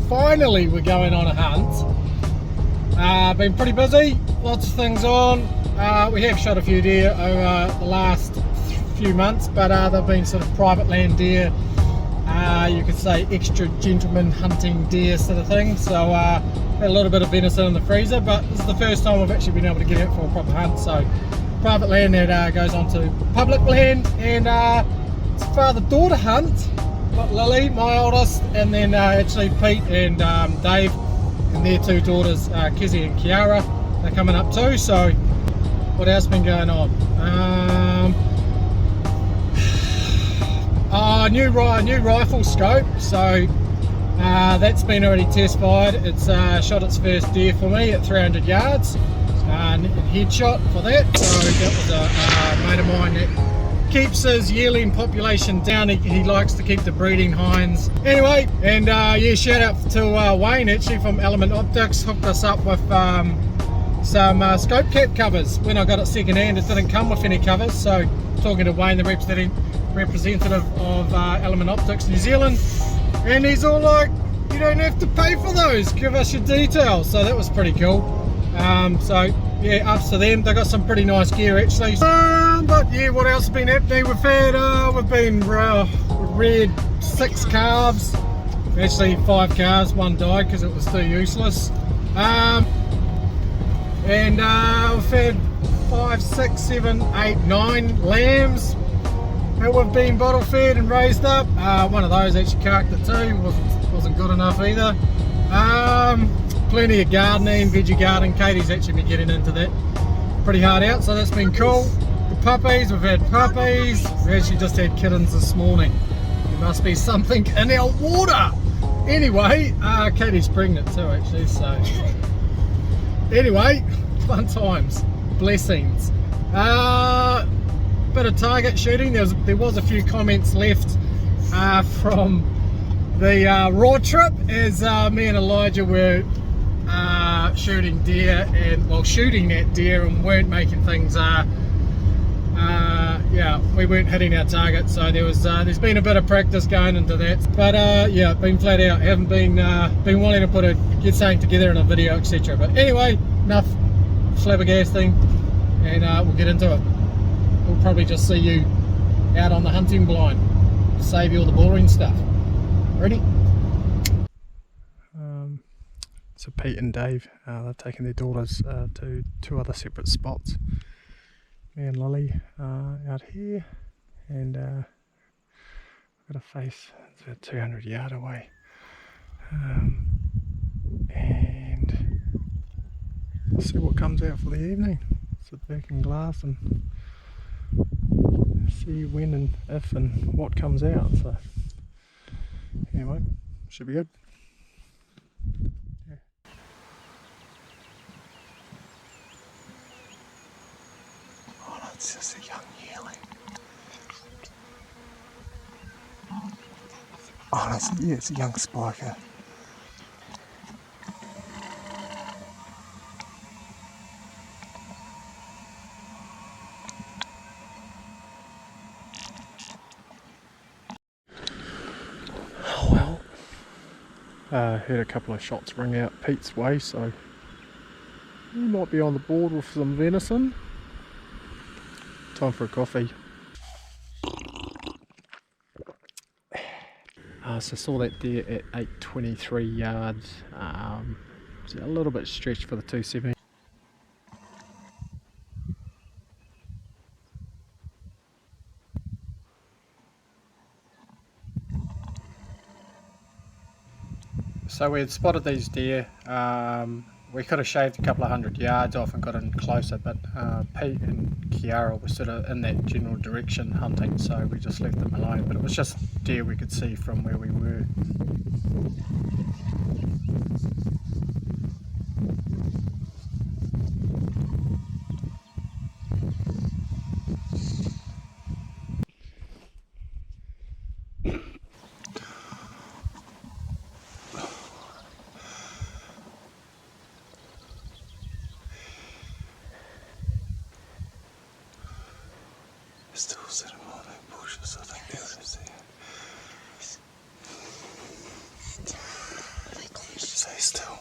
finally we're going on a hunt. Been pretty busy, lots of things on. We have shot a few deer over the last few months, but they've been sort of private land deer, you could say extra gentleman hunting deer sort of thing. So had a little bit of venison in the freezer, but this is the first time I've actually been able to get out for a proper hunt. So private land that goes on to public land, and it's a father-daughter hunt. Got Lily, my oldest, and then actually Pete and Dave and their two daughters, Kizzy and Kiara, they're coming up too. So what else been going on? New rifle scope, so that's been already test fired. It's shot its first deer for me at 300 yards, headshot for that. So that was a mate of mine that keeps his yearling population down. He likes to keep the breeding hinds. Anyway, and yeah, shout out to Wayne actually from Element Optics, hooked us up with some scope cap covers. When I got it second hand, it didn't come with any covers, so talking to Wayne, the representative of Element Optics New Zealand, and he's all like, you don't have to pay for those, give us your details. So that was pretty cool. So yeah, ups to them. They got some pretty nice gear actually. But yeah, what else has been happening? We've been reared 6 calves, actually 5 calves, one died because it was too useless. And we've had 5, 6, 7, 8, 9 lambs that we've been bottle fed and raised up. One of those actually carked it too, wasn't good enough either. Plenty of gardening, veggie gardening. Katie's actually been getting into that pretty hard out, so that's been cool. The puppies, we've had puppies. We actually just had kittens this morning. There must be something in our water. Anyway, Katie's pregnant too actually, so anyway, fun times, blessings. Bit of target shooting. There was a few comments left from the raw trip as me and Elijah were shooting deer, and well, shooting at deer and weren't making things yeah, we weren't hitting our target. So there's been a bit of practice going into that, but yeah, been flat out, haven't been wanting to get something together in a video, etc. But anyway, enough flabbergasting, and we'll get into it. We'll probably just see you out on the hunting blind, save you all the boring stuff. Ready? So Pete and Dave, they've taken their daughters to 2 other separate spots. Me and Lily out here, and I've got a face, it's about 200 yard away. And see what comes out for the evening. Sit back in glass and see when and if and what comes out. So anyway, should be good. Yeah. Oh, that's just a young yearling. Oh, yeah, it's a young spiker. Heard a couple of shots ring out Pete's way, so he might be on the board with some venison. Time for a coffee. So saw that deer at 823 yards. It's a little bit stretched for the 270. So we had spotted these deer. We could have shaved a couple of 100 yards off and got in closer, but Pete and Kiara were sort of in that general direction hunting, so we just left them alone. But it was just deer we could see from where we were. Still sitting on that bush, so I think there it is there. Stay still.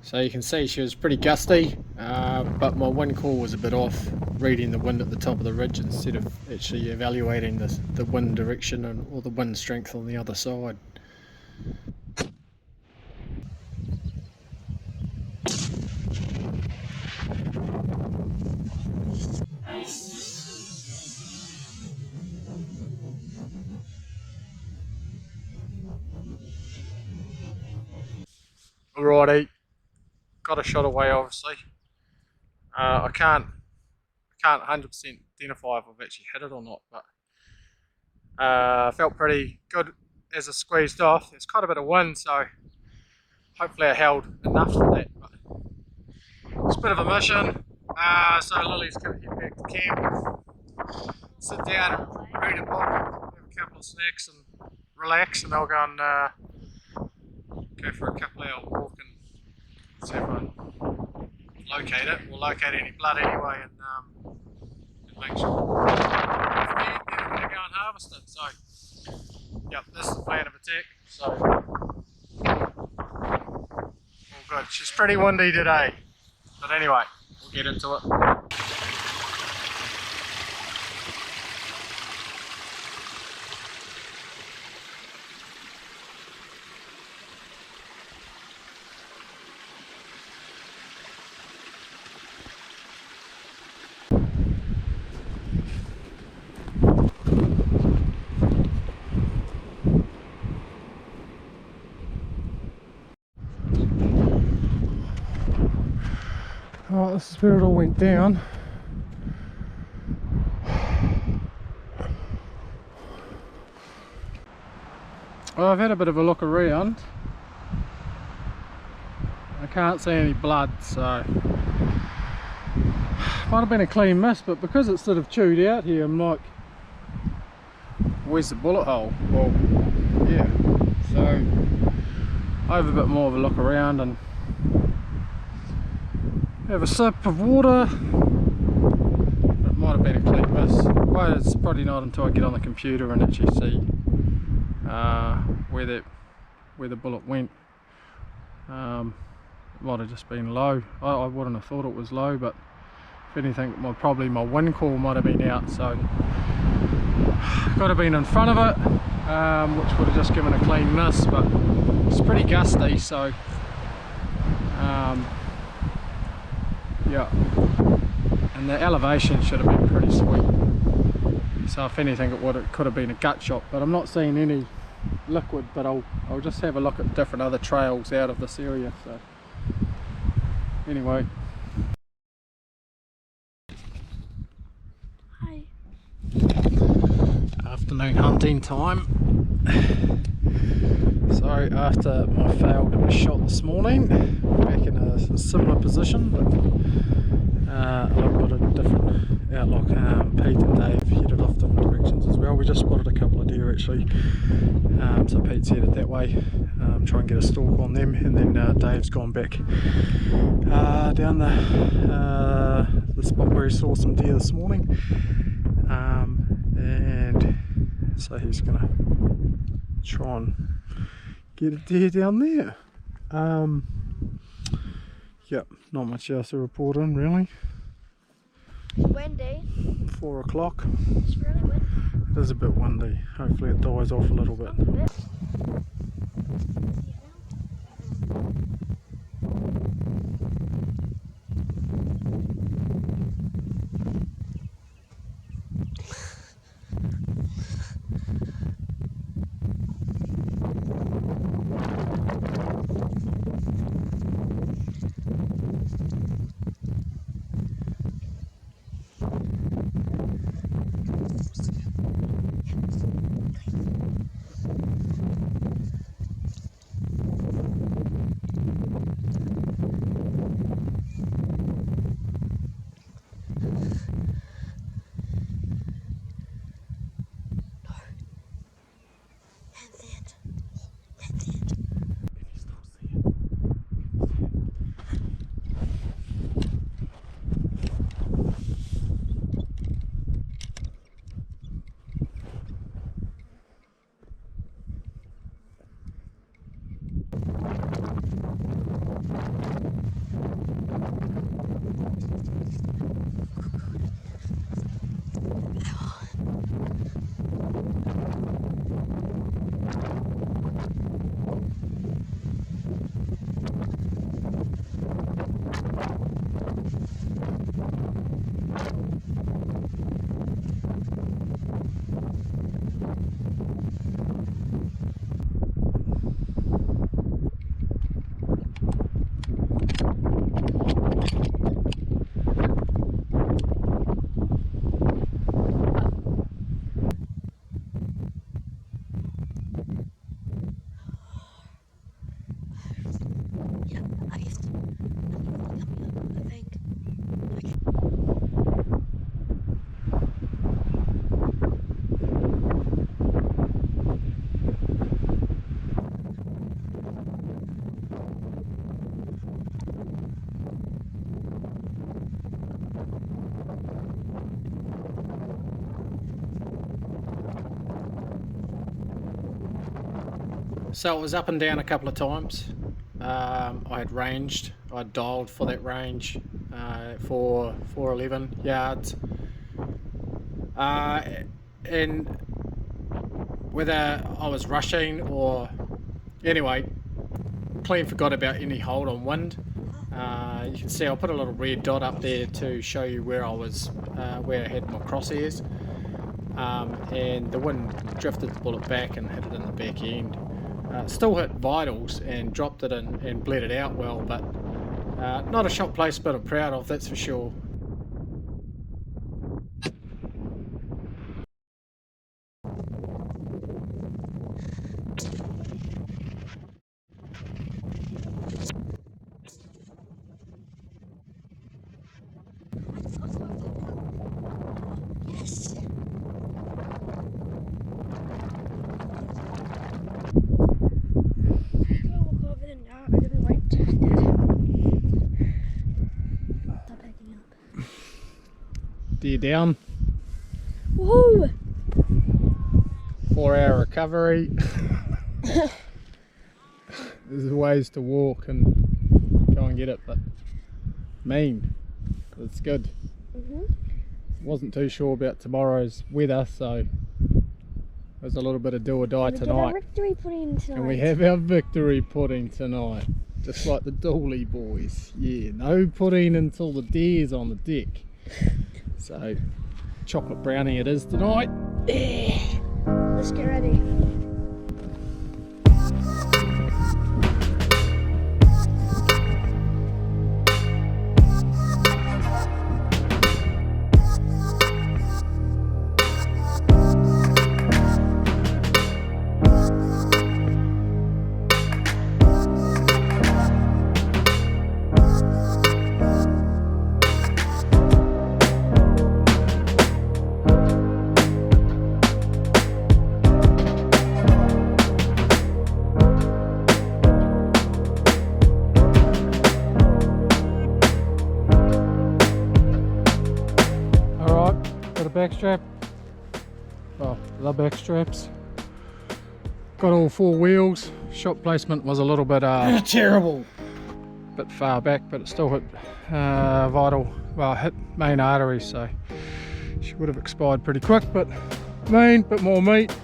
So you can see she was pretty gusty, but my wind call was a bit off, reading the wind at the top of the ridge instead of actually evaluating the wind direction or the wind strength on the other side. Alrighty, got a shot away obviously. I can't 100% identify if I've actually hit it or not, but felt pretty good as it squeezed off. There's quite a bit of wind, so hopefully I held enough for that. But it's a bit of a mission, so Lily's going to head back to camp, sit down and read a book, have a couple of snacks and relax, and I'll go and go for a couple hour walk and see if I locate it. We'll locate any blood anyway and make sure if we can, then we're going to go and harvest it. So, yep, this is the plan of attack. So, all good. She's pretty windy today, but anyway, we'll get into it. Oh, this is where it all went down. Well, I've had a bit of a look around. I can't see any blood, so might have been a clean miss, but because it's sort of chewed out here, I'm like, where's the bullet hole? Well, yeah, so I have a bit more of a look around and have a sip of water. It might have been a clean miss. Well, it's probably not until I get on the computer and actually see where the bullet went. It might have just been low. I wouldn't have thought it was low, but if anything, probably my wind call might have been out, so could have been in front of it, which would have just given a clean miss, but it's pretty gusty, so Yeah, and the elevation should have been pretty sweet. So if anything, it could have been a gut shot, but I'm not seeing any liquid. But I'll just have a look at different other trails out of this area. So anyway. Hi. Afternoon hunting time. So after my failed shot this morning, back in a similar position, but a little bit of different outlook. Pete and Dave headed off different directions as well. We just spotted a couple of deer actually, so Pete's headed that way, try and get a stalk on them, and then Dave's gone back down the spot where he saw some deer this morning, and so he's gonna try and get a deer down there. Yep, not much else to report on really. Windy. 4 o'clock. It's really windy. It is a bit windy. Hopefully it dies off a little bit. So it was up and down a couple of times. I had ranged, I dialed for that range for 411 yards. And whether I was rushing or anyway, clean forgot about any hold on wind. You can see I'll put a little red dot up there to show you where I was, where I had my crosshairs. And the wind drifted the bullet back and hit it in the back end. Still hit vitals and dropped it in and bled it out well, but not a shot placement I'm proud of, that's for sure. Deer down. Woohoo! 4-hour recovery. There's ways to walk and go and get it, but mean, it's good. Wasn't too sure about tomorrow's weather, so there's a little bit of do or die tonight. Victory pudding tonight. And we have our victory pudding tonight. just like the Dooley boys. Yeah, no pudding until the deer's on the deck. So, chocolate brownie it is tonight. Let's get ready. Back strap, well, the back straps, got all 4 wheels. Shot placement was a little bit terrible, bit far back, but it still hit hit main artery, so she would have expired pretty quick. But bit more meat,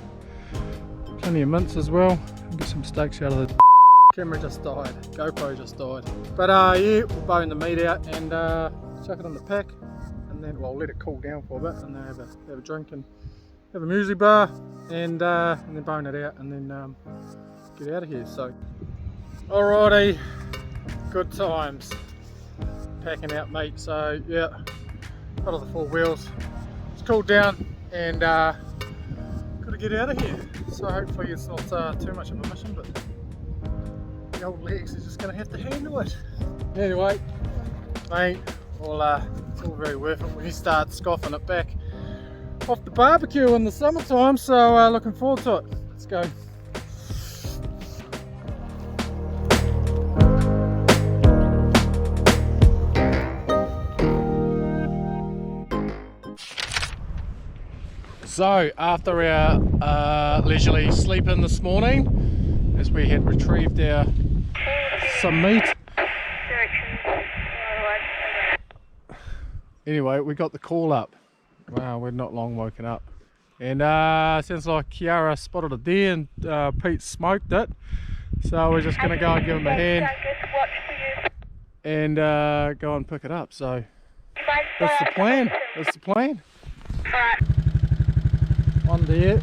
plenty of mints as well. Get some steaks out of the camera. Just died, GoPro just died, but yeah, we'll bone the meat out and chuck it in the pack. And then, well, let it cool down for a bit, and then have a drink and have a muesli bar, and then bone it out, and then get out of here. So, alrighty, good times packing out meat. So yeah, got all the 4 wheels. It's cooled down, and got to get out of here. So hopefully it's not too much of a mission, but the old legs are just going to have to handle it. Anyway, mate, well, it's all very worth it when you start scoffing it back off the barbecue in the summertime, so looking forward to it. Let's go. So after our leisurely sleep in this morning, as we had retrieved some meat. Anyway, we got the call up. Wow, we're not long woken up. And sounds like Kiara spotted a deer and Pete smoked it. So we're just going to go and give him a hand and go and pick it up. So that's the plan. That's the plan. One deer.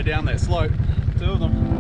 Down that slope, 2 of them.